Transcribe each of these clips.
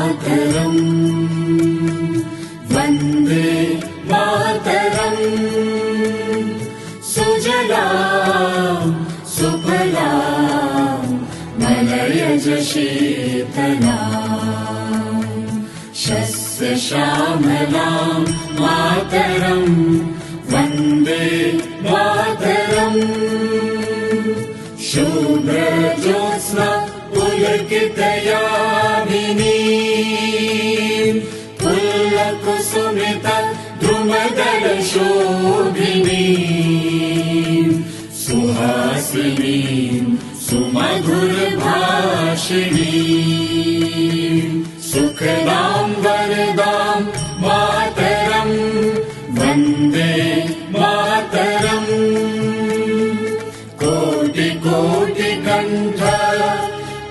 मातरम् वन्दे मातरम् सुजलां सुफलां मलयज शीतलां शस्यश्यामलां मातरम् वन्दे मातरम् शुभ्रज्योत्स्ना पुलकितयामिनीं पुल्लकुसुमित द्रुमदलशोभिनीं सुहासिनीं सुमधुरभाषिणीं सुखदां वरदां मातरम् वन्दे मातरम् कोटि कोटि कंठ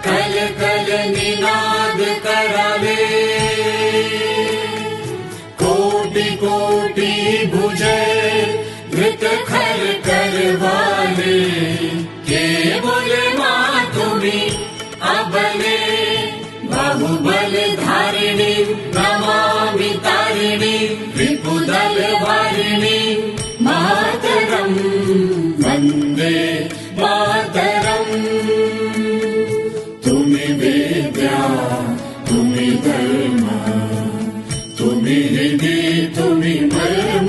कल कल निनाद कराले कोटि कोटि भुजय धृत खर करवाले केवल माँ तुम्ही अबले बाहुबल धारिणी नमामि तारिणी रिपुदल वारिणी मातरम् वन्दे मातरम् तुमि विद्या तुमि धर्म तुमि हृदि तुमि मर्म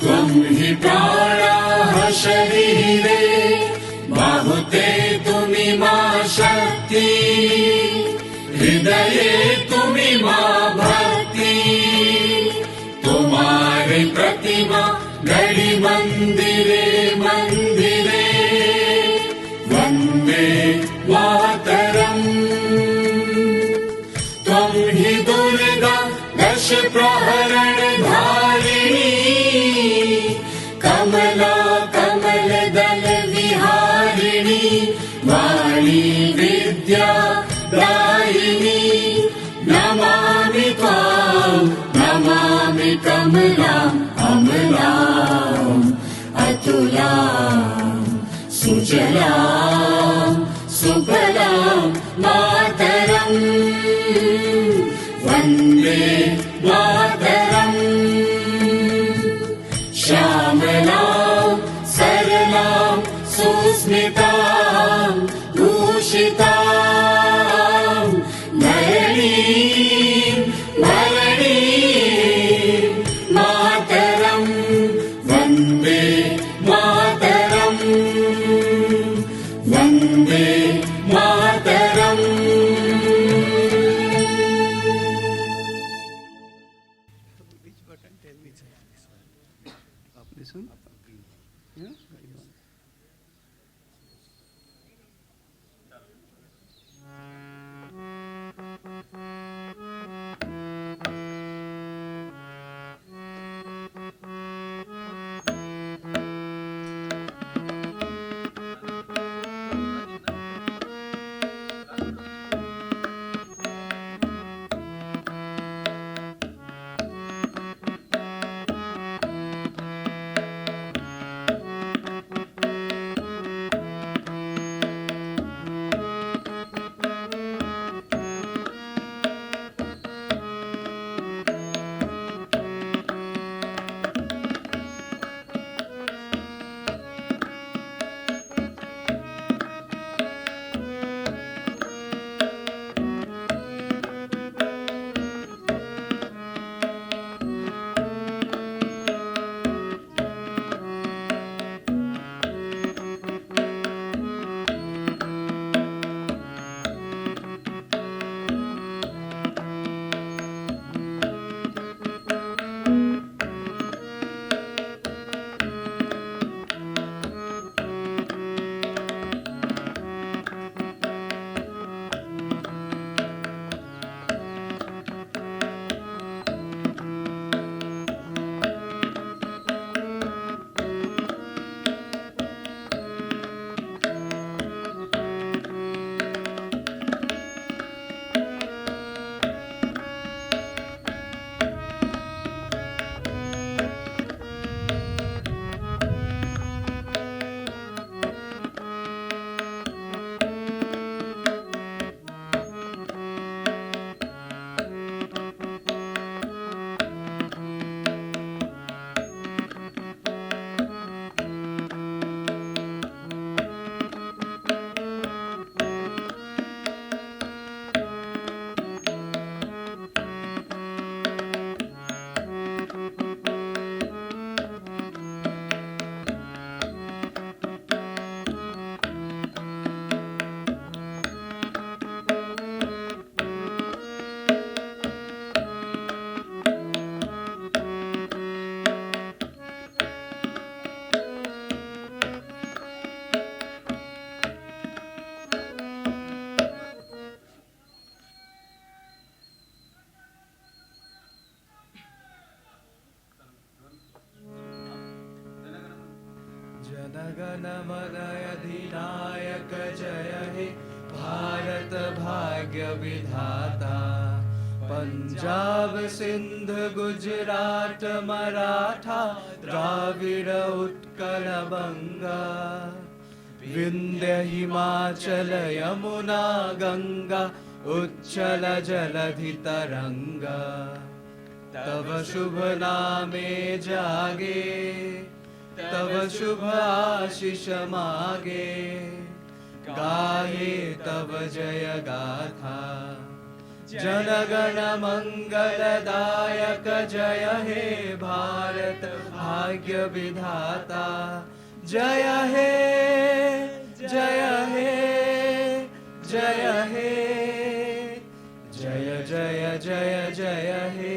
त्वं हि प्राणाः शरीरे बाहुते तुमि मा शक्ति हृदये तुमि मा भक्ति तुम्हारे प्रतिमा गढ़ी मंदिरे मंदिरे वन्दे मातरम् त्वं हि दुर्गा दश प्रहरण धारिणी कमला कमल दल विहारिणी वाणी विद्या दायिनी नमामि त्वां नमामि कमलाम् अमलाम् अतुलाम् सुजलां सुफलां मातरम् वन्दे मातरम् श्यामलां सरलां सुस्मितां भूषितां धरणीं भरणीं मातरम् Vande Mataram Vande Mataram. Which button? Tell me. This one? Yeah? जनगणमनयधिनायक जय हे भारत भाग्य विधाता। पंजाब सिंध गुजरात मराठा द्राविड़ उत्कल बंगा। विंध्य हिमाचल यमुना गंगा उच्चल जलधि तरंगा। तव शुभ नामे जागे तव शुभ आशीष मागे। गाहे तव जय गाथा जनगण मंगलदायक जय हे भारत भाग्य विधाता। जय हे जय हे जय हे जय जय जय जय हे।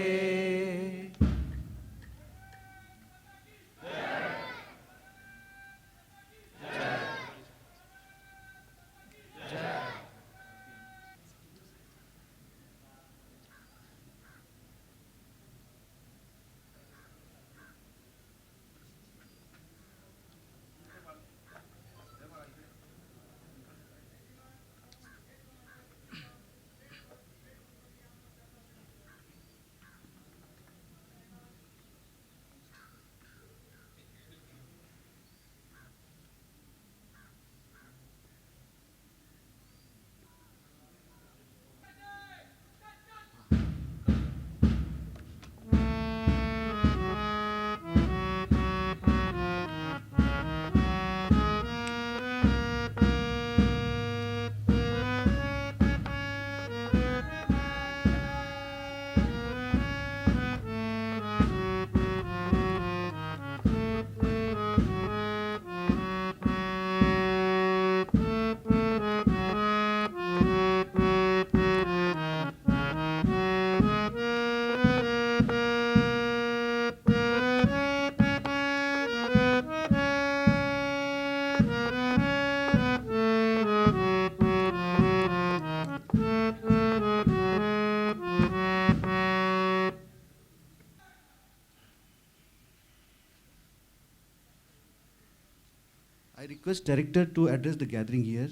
I request director to address the gathering here.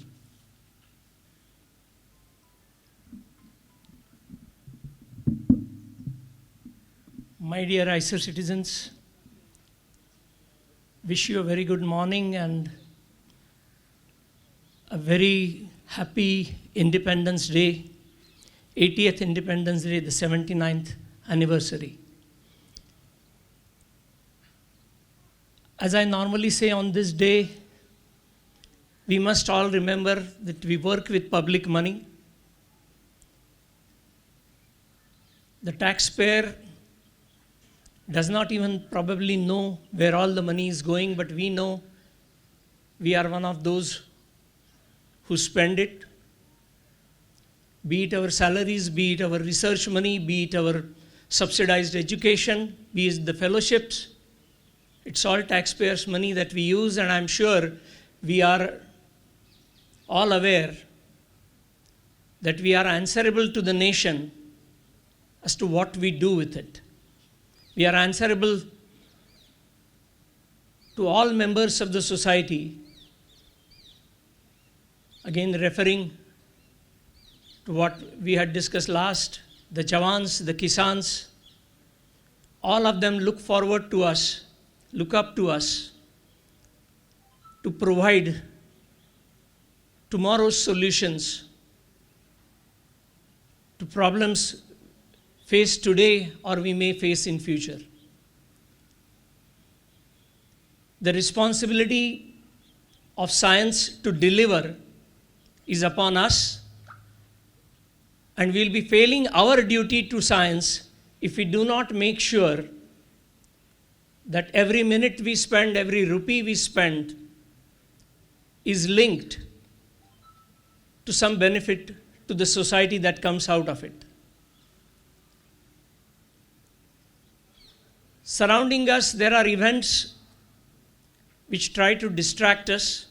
My dear ICER citizens, wish you a very good morning and a very happy Independence Day, 80th Independence Day, the 79th anniversary. As I normally say on this day, we must all remember that we work with public money. The taxpayer does not even probably know where all the money is going, but we know we are one of those who spend it. Be it our salaries, be it our research money, be it our subsidized education, be it the fellowships. It's all taxpayers' money that we use, and I'm sure we are all aware that we are answerable to the nation as to what we do with it. We are answerable to all members of the society. Again, referring to what we had discussed last, the Jawans, the Kisans, all of them look forward to us, look up to us to provide tomorrow's solutions to problems faced today or we may face in future. The responsibility of science to deliver is upon us, and we'll be failing our duty to science if we do not make sure that every minute we spend, every rupee we spend is linked to some benefit to the society that comes out of it. Surrounding us, there are events which try to distract us.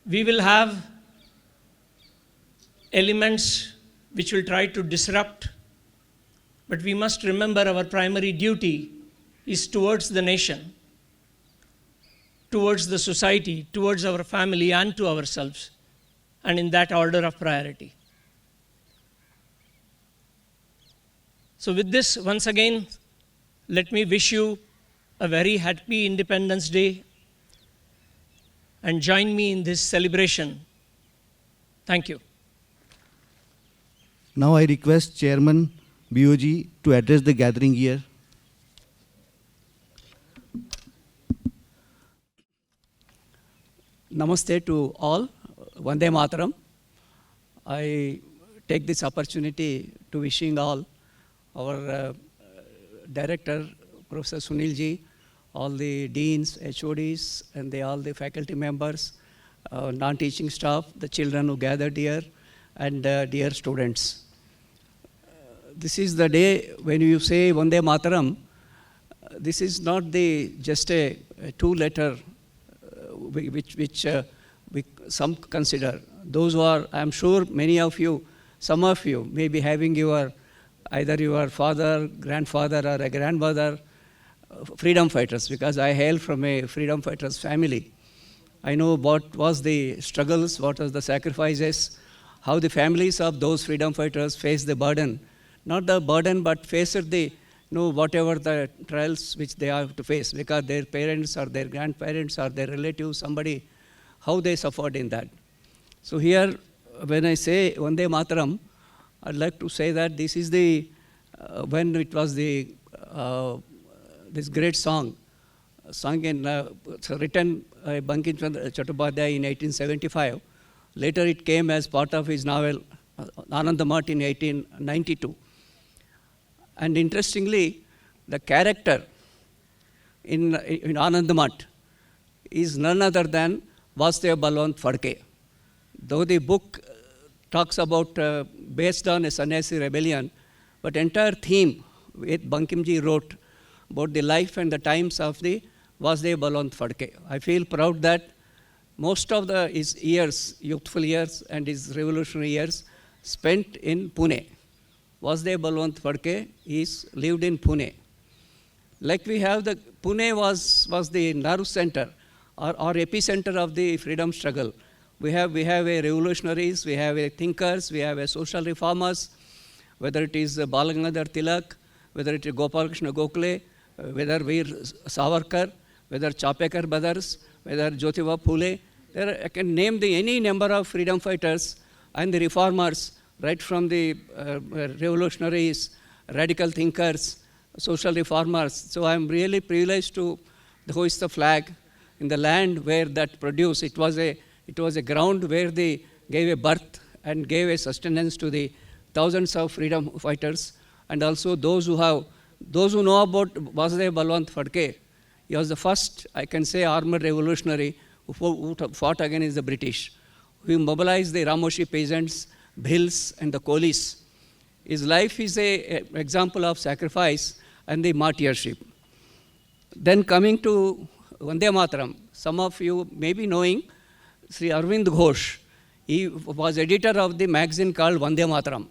We will have elements which will try to disrupt, but we must remember our primary duty is towards the nation. towards the society, towards our family, and to ourselves, and in that order of priority. So with this, once again, let me wish you a very happy Independence Day and join me in this celebration. Thank you. Now I request Chairman BOG to address the gathering here. Namaste to all. Vande Mataram. I take this opportunity to wishing all our director, Professor Sunil ji, all the deans, HODs, and all the faculty members, non-teaching staff, the children who gathered here, and dear students. This is the day when you say Vande Mataram. This is not just a two-letter which some consider. Those who are, I'm sure many of you, some of you may be having either your father, grandfather, or a grandmother freedom fighters, because I hail from a freedom fighters family. I know what was the struggles, what was the sacrifices, how the families of those freedom fighters faced the burden. Not the burden, but faced the, whatever the trials which they have to face, because their parents or their grandparents or their relatives, somebody, how they suffered in that. So here, when I say Vande Mataram, I'd like to say that this is when it was this great song, sung written by Bankim Chandra Chattopadhyay in 1875. Later it came as part of his novel Anandamath in 1892. And interestingly, the character in Anandamath is none other than Vasudeva Balwant Phadke. Though the book talks about based on a sannyasi rebellion, but entire theme with Bankimji wrote about the life and the times of the Vasudeva Balwant Phadke. I feel proud that most of his years, youthful years and his revolutionary years, spent in Pune. Vasudeva Balwant Phadke lived in Pune. Like we have Pune was the nerve center or epicenter of the freedom struggle. We have a revolutionaries, we have a thinkers, we have a social reformers, whether it is Balagangadhar Tilak, whether it is Gopalakrishna Gokhale, whether Veer Savarkar, whether Chapekar brothers, whether Jyotiba Phule. I can name any number of freedom fighters and the reformers, right from the revolutionaries, radical thinkers, social reformers. So I'm really privileged to hoist the flag in the land where that produced. It was a ground where they gave a birth and gave a sustenance to the thousands of freedom fighters, and also those who know about Vasudeva Balwant Phadke. He was the first, I can say, armed revolutionary who fought against the British, who mobilized the Ramoshi peasants, Bhils, and the Kolis. His life is an example of sacrifice and the martyrship. Then coming to Vande Mataram, some of you may be knowing Sri Arvind Ghosh. He was editor of the magazine called Vande Mataram.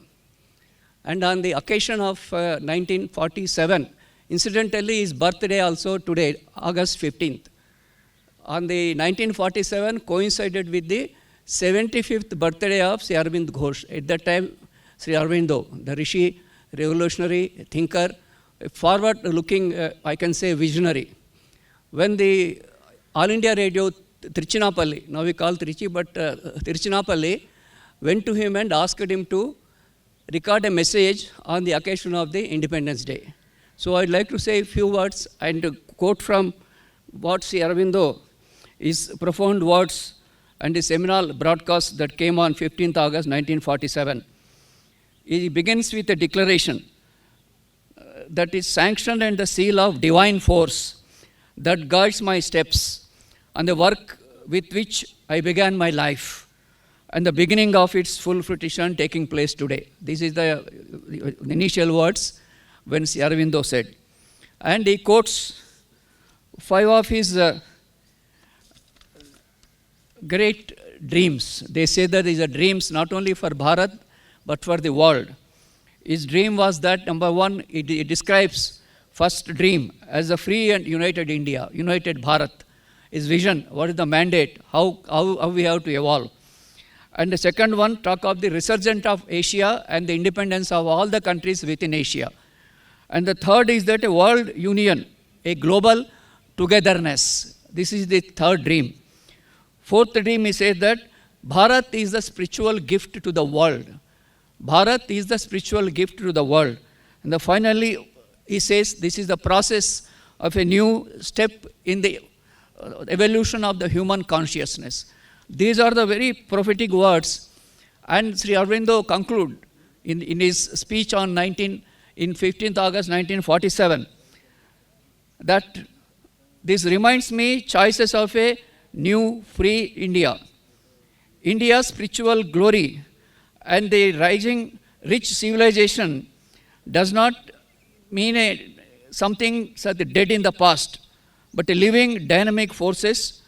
And on the occasion of 1947, incidentally his birthday also today, August 15th. On the 1947 coincided with the 75th birthday of Sri Arvind Ghosh. At that time, Sri Aurobindo, the Rishi, revolutionary thinker, forward-looking, I can say, visionary. When the All India Radio Tiruchirappalli, now we call Trichy, but Tiruchirappalli, went to him and asked him to record a message on the occasion of the Independence Day. So I'd like to say a few words and quote from what Sri Aurobindo, his profound words and his seminal broadcast that came on 15th August 1947. He begins with a declaration that is sanctioned and the seal of divine force that guides my steps and the work with which I began my life and the beginning of its full fruition taking place today. This is the initial words when Sri Aurobindo said. And he quotes 5 of his great dreams. They say that these are dreams not only for Bharat, but for the world. His dream was that, number 1, he describes first dream as a free and united India, united Bharat, his vision, what is the mandate, how we have to evolve. And the second one, talk of the resurgence of Asia and the independence of all the countries within Asia. And the third is that a world union, a global togetherness. This is the third dream. Fourth dream, he says that Bharat is the spiritual gift to the world. Bharat is the spiritual gift to the world. And then finally, he says this is the process of a new step in the evolution of the human consciousness. These are the very prophetic words. And Sri Aurobindo conclude in his speech on 15th August 1947 that this reminds me choices of a new free India. India's spiritual glory and the rising rich civilization does not mean something dead in the past, but a living dynamic forces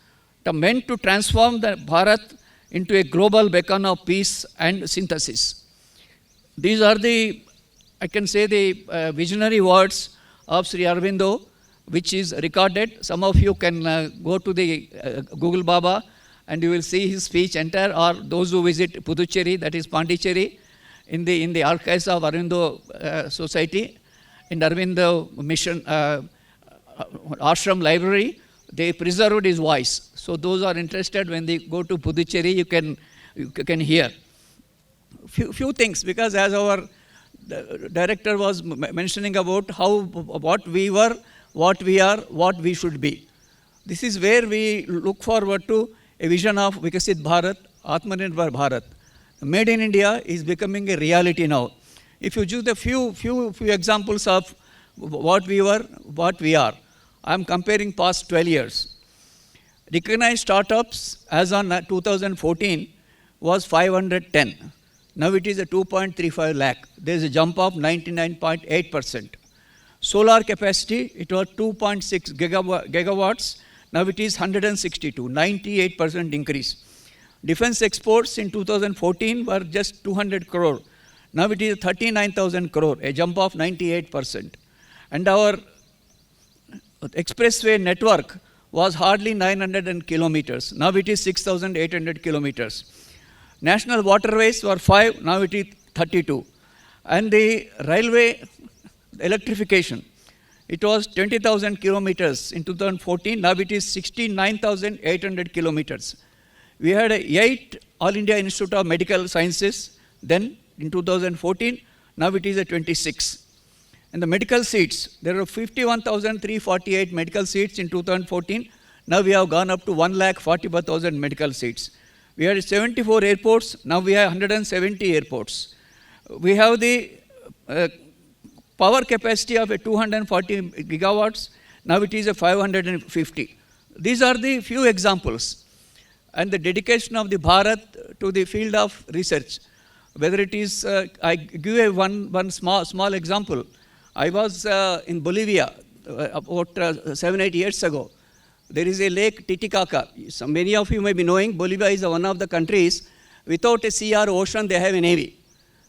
meant to transform the Bharat into a global beacon of peace and synthesis. These are the, I can say, the visionary words of Sri Aurobindo, which is recorded. Some of you can go to the Google Baba and you will see his speech entire, or those who visit Puducherry, that is Pondicherry, in the archives of Aurobindo Society, in Aurobindo Mission Ashram Library, they preserved his voice. So those are interested, when they go to Puducherry, you can hear. Few things, because as our director was mentioning about what we were, what we are, what we should be. This is where we look forward to a vision of Vikasit Bharat, Atmanirbhar Bharat. Made in India is becoming a reality now. If you choose a few examples of what we were, what we are, I am comparing past 12 years. Recognized startups as on 2014 was 510. Now it is a 2.35 lakh. There is a jump of 99.8%. Solar capacity, it was 2.6 gigawatts. Now it is 162, 98% increase. Defense exports in 2014 were just 200 crore. Now it is 39,000 crore, a jump of 98%. And our expressway network was hardly 900 kilometers. Now it is 6,800 kilometers. National waterways were 5, now it is 32. And the railway electrification, it was 20,000 kilometers in 2014, now it is 69,800 kilometers. We had 8 All India Institute of Medical Sciences then in 2014, now it is 26. And the medical seats, there are 51,348 medical seats in 2014. Now we have gone up to 1,45,000 medical seats. We had 74 airports, now we have 170 airports. We have the power capacity of 240 gigawatts, now it is 550. These are the few examples. And the dedication of the Bharat to the field of research, whether it is, I give one small example. I was in Bolivia about 7-8 years ago. There is a lake Titicaca. So many of you may be knowing Bolivia is one of the countries without a sea or ocean, they have a navy.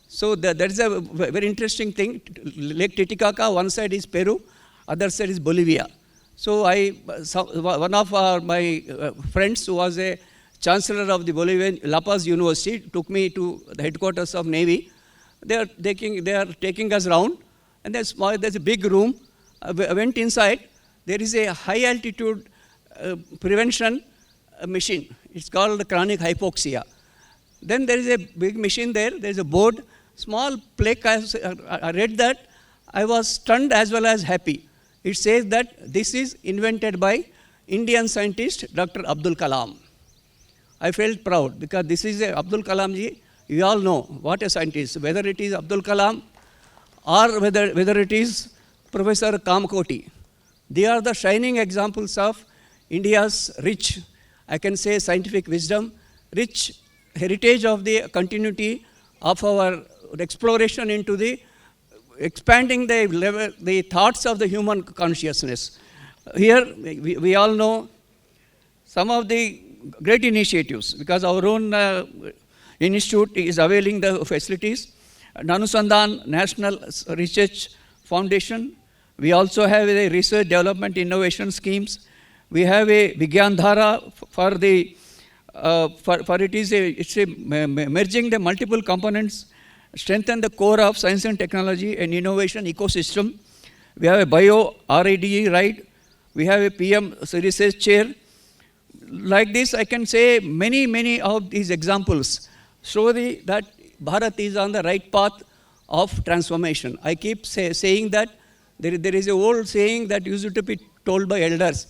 So that is a very interesting thing. Lake Titicaca, one side is Peru, other side is Bolivia. So one of my friends who was a chancellor of the Bolivian La Paz University took me to the headquarters of Navy. They are taking us around, and there's a big room. I went inside. There is a high altitude prevention machine. It's called chronic hypoxia. Then there is a big machine there. There is a board, small plaque. I read that. I was stunned as well as happy. It says that this is invented by Indian scientist Dr. Abdul Kalam. I felt proud because this is Abdul Kalam ji. You all know what a scientist, whether it is Abdul Kalam or whether it is Professor Kamakoti. They are the shining examples of India's rich, I can say, scientific wisdom, rich heritage of the continuity of our exploration into the expanding the thoughts of the human consciousness. Here we all know some of the great initiatives because our own institute is availing the facilities. Nanusandhan National Research Foundation. We also have a research development innovation schemes. We have a Vigyandhara for the for it's a merging the multiple components, strengthen the core of science and technology and innovation ecosystem. We have a bio RIDE, right? We have a PM research chair. Like this, I can say many of these examples show that Bharat is on the right path of transformation. I keep saying that there is a old saying that used to be told by elders.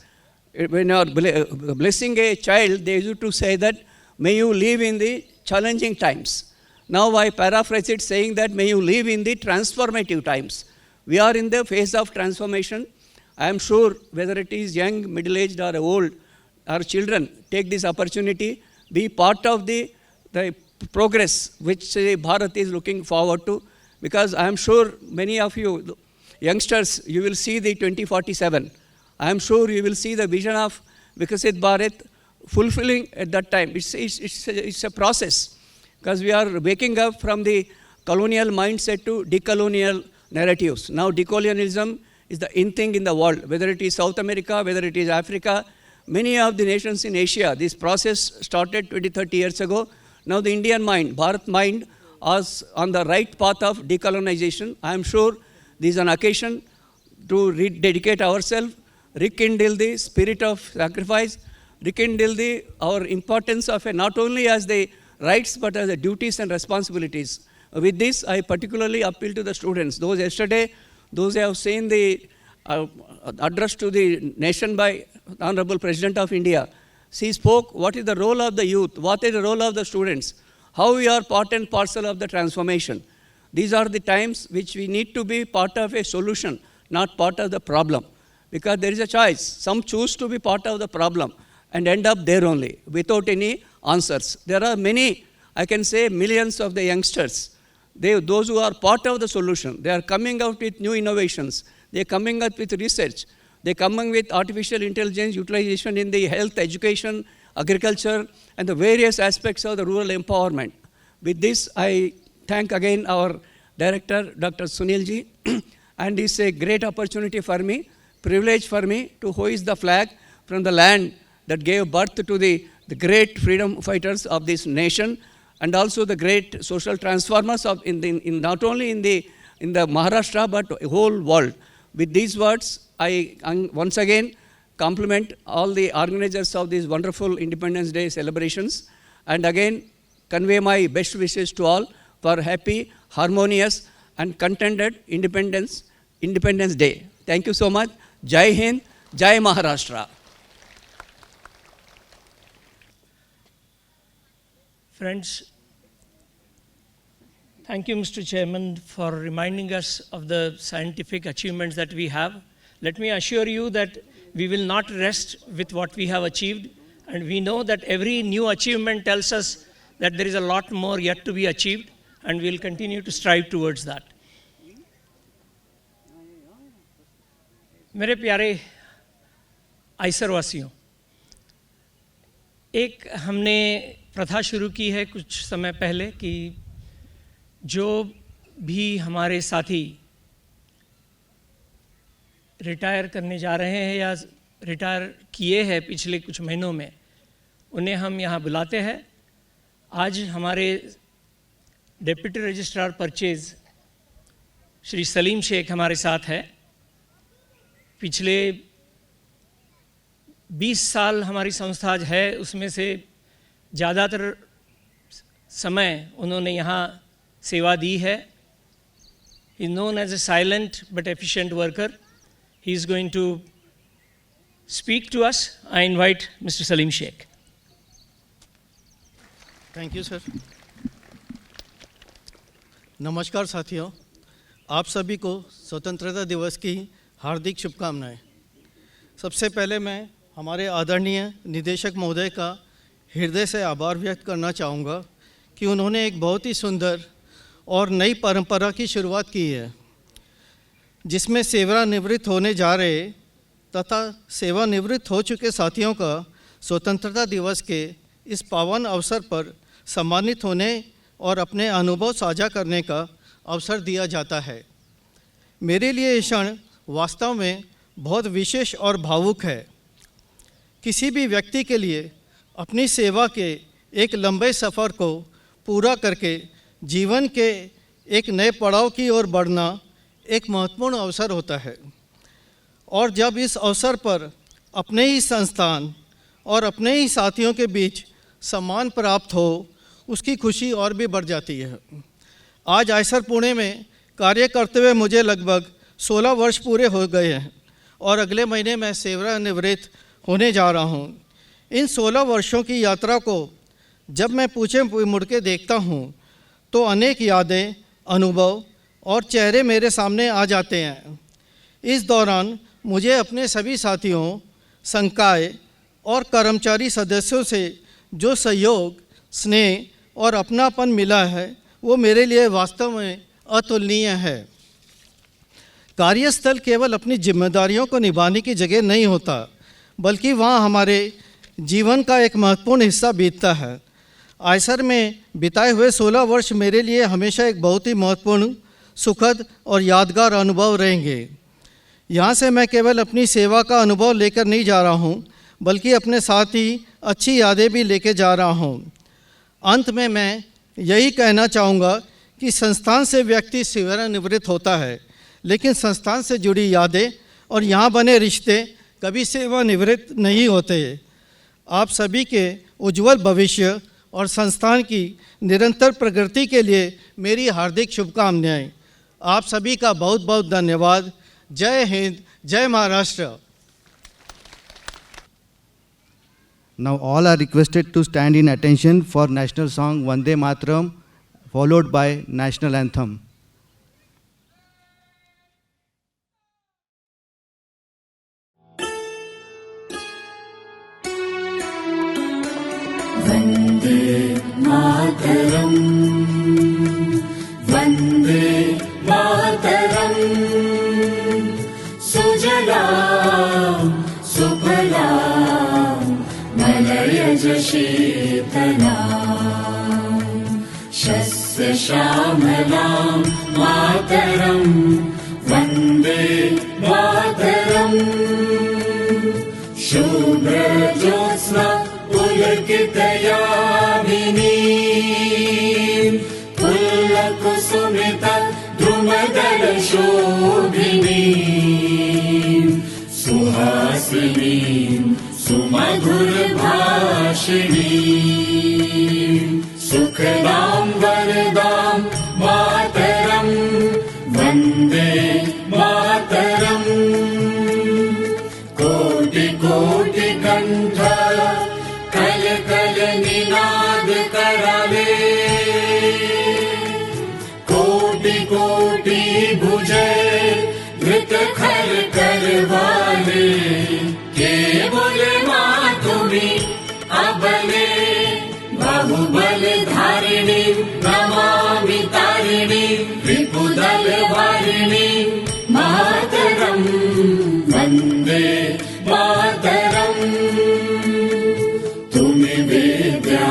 When you are blessing a child, they used to say that, may you live in the challenging times. Now I paraphrase it saying that, may you live in the transformative times. We are in the phase of transformation. I am sure whether it is young, middle-aged or old, our children take this opportunity, be part of the progress which Bharat is looking forward to, because I am sure many of you youngsters, you will see the 2047. I am sure you will see the vision of Vikasit Bharat fulfilling at that time. It's a process, because we are waking up from the colonial mindset to decolonial narratives. Now decolonialism is the in thing in the world, whether it is South America, whether it is Africa, many of the nations in Asia. This process started 20-30 years ago. Now the Indian mind, Bharat mind, is on the right path of decolonization. I am sure this is an occasion to rededicate ourselves, rekindle the spirit of sacrifice, rekindle our importance of not only as the rights but as the duties and responsibilities. With this, I particularly appeal to the students. Those who have seen the address to the nation by Honorable President of India, she spoke what is the role of the youth, what is the role of the students, how we are part and parcel of the transformation. These are the times which we need to be part of a solution, not part of the problem. Because there is a choice. Some choose to be part of the problem and end up there only without any answers. There are many, I can say millions of the youngsters. Those who are part of the solution, they are coming out with new innovations. They are coming up with research. They are coming with artificial intelligence utilization in the health, education, agriculture, and the various aspects of the rural empowerment. With this, I thank again our director, Dr. Sunilji, and it's a great opportunity for me, privilege for me to hoist the flag from the land that gave birth to the great freedom fighters of this nation, and also the great social transformers of not only in the Maharashtra but the whole world. With these words, I once again compliment all the organizers of these wonderful Independence Day celebrations, and again convey my best wishes to all for happy, harmonious and contented Independence Day. Thank you so much. Jai Hind, Jai Maharashtra. Friends, thank you, Mr. Chairman, for reminding us of the scientific achievements that we have. Let me assure you that we will not rest with what we have achieved, and we know that every new achievement tells us that there is a lot more yet to be achieved, and we will continue to strive towards that. मेरे प्यारे Eicher वासियों, एक हमने प्रथा शुरू की है कुछ समय पहले कि जो भी हमारे साथी रिटायर करने जा रहे हैं या रिटायर किए हैं पिछले कुछ महीनों में, उन्हें हम यहाँ बुलाते हैं। आज हमारे deputy registrar purchase Shri Salim Sheikh हमारे साथ है। पिछले 20 साल हमारी संस्था है, उसमें से ज़्यादातर समय उन्होंने यहाँ सेवा दी है। He is known as a silent but efficient worker. He is going to speak to us. I invite mister Salim Sheikh. Thank you sir. नमस्कार साथियों, आप सभी को स्वतंत्रता दिवस की हार्दिक शुभकामनाएं. सबसे पहले मैं हमारे आदरणीय निदेशक महोदय का हृदय से आभार व्यक्त करना चाहूँगा कि उन्होंने एक बहुत ही सुंदर और नई परंपरा की शुरुआत की है, जिसमें सेवानिवृत्त होने जा रहे तथा सेवानिवृत्त हो चुके साथियों का स्वतंत्रता दिवस के इस पावन अवसर पर सम्मानित होने और अपने अनुभव साझा करने का अवसर दिया जाता है. मेरे लिए ये क्षण वास्तव में बहुत विशेष और भावुक है. किसी भी व्यक्ति के लिए अपनी सेवा के एक लंबे सफ़र को पूरा करके जीवन के एक नए पड़ाव की ओर बढ़ना एक महत्वपूर्ण अवसर होता है। और जब इस अवसर पर अपने ही संस्थान और अपने ही साथियों के बीच सम्मान प्राप्त हो, उसकी खुशी और भी बढ़ जाती है। आज आयसर पुणे में कार्य करते हुए मुझे लगभग 16 वर्ष पूरे हो गए हैं और अगले महीने मैं सेवानिवृत्त होने जा रहा हूँ। इन 16 वर्षों की यात्रा को जब मैं पीछे मुड़ के देखता हूँ तो अनेक यादें, अनुभव और चेहरे मेरे सामने आ जाते हैं। इस दौरान मुझे अपने सभी साथियों, संकाय और कर्मचारी सदस्यों से जो सहयोग, स्नेह और अपनापन मिला है वो मेरे लिए वास्तव में अतुलनीय है। कार्यस्थल केवल अपनी जिम्मेदारियों को निभाने की जगह नहीं होता, बल्कि वहाँ हमारे जीवन का एक महत्वपूर्ण हिस्सा बीतता है। आयसर में बिताए हुए 16 वर्ष मेरे लिए हमेशा एक बहुत ही महत्वपूर्ण, सुखद और यादगार अनुभव रहेंगे। यहाँ से मैं केवल अपनी सेवा का अनुभव लेकर नहीं जा रहा हूँ, बल्कि अपने साथ ही अच्छी यादें भी लेके जा रहा हूँ। अंत में मैं यही कहना चाहूँगा कि संस्थान से व्यक्ति सेवानिवृत्त होता है, लेकिन संस्थान से जुड़ी यादें और यहाँ बने रिश्ते कभी सेवानिवृत्त नहीं होते। आप सभी के उज्जवल भविष्य और संस्थान की निरंतर प्रगति के लिए मेरी हार्दिक शुभकामनाएं। आप सभी का बहुत बहुत धन्यवाद। जय हिंद, जय Maharashtra. Now all are requested to stand in attention for national song Vande Mataram, followed by national anthem. Vande Mataram, Vande Mataram, सुजलां सुफलां मलयज शीतलां, शस्य श्यामलां मातरम्, वन्दे मातरम्, शुभ्रज्योत्स्ना पुलकितयामिनीं, पुल्लकुसुमित द्रुमदलशोभिनीं, सुहासिनीं सुमधुरभाषिणीं, सुखदां वरदां मातरं, वन्दे मातरम्, कोटि कोटि कण्ठ कल कल निनाद कराले, कोटि कोटि भुजय धृत खर करवाले, केवल माँ तुम्ही अबले, बाहुबल धारिणी नमामि तारिणी, रिपुदल वारिणी मातरं, वन्दे मातरम्, तुम्हि विद्या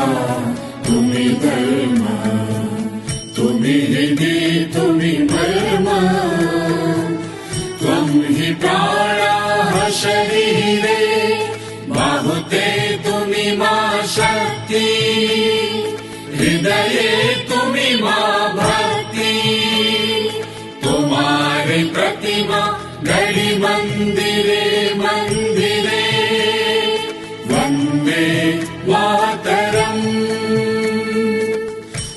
तुम्हि धर्म, तुम्हि हृदि तुम्हि मर्म, त्वं हि प्राणाः शरीरे, बाहुते तुम्हि मा शक्ति, हृदये तुम्हि मा भक्ति, तुम्हारे प्रतिमा गढ़ी मंदिरे मंदिरे, वन्दे मातरम्,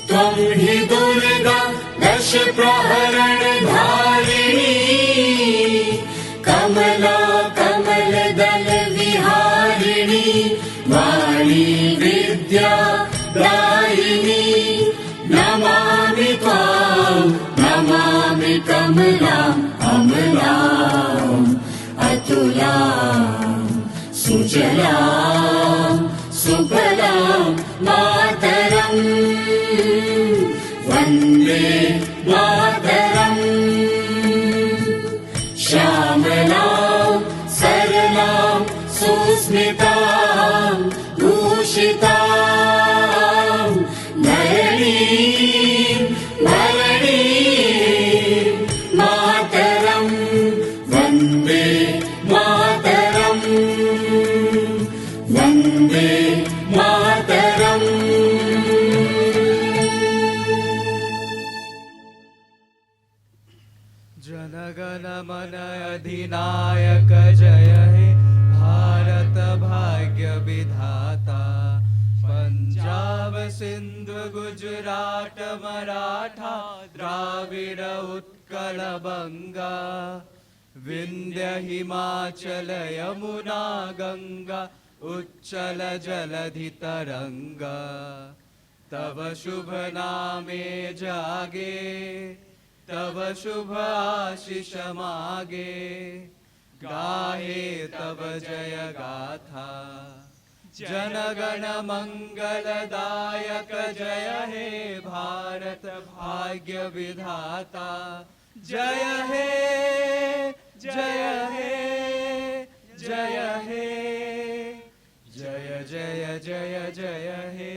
त्वं हि दुर्गा दश प्रहरण धारिणी, कमला कमल दल विहारिणी, वाणी विद्या दायिनी, नमामि त्वां नमामि कमलाम् अमलाम् अतुलाम् सुजलां सुफलां मातरम्, वन्दे मातरम्, श्यामलां सरलां सुस्मितां भूषितां, धरणीं भरणीं मातरम्, वन्दे मातरम्, मातरम् जनगण मन अधिनायक जय हे भारत भाग्य विधाता पंजाब सिंधु गुजरात मराठा द्राविड़ उत्कल बंगा विंध्य हिमाचल यमुना गंगा उच्चल जलधि तरंगा तव शुभ नामे जागे तव शुभ आशीष मागे गाहे तव जय गाथा जनगण मंगलदायक जय हे भारत भाग्य विधाता जय हे जय हे जय हे जय जय जय जय हे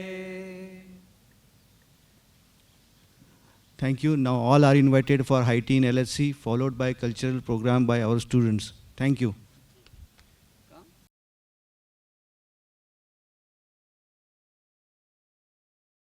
Thank you. Now all are invited for high tea in LHC, followed by cultural program by our students. Thank you.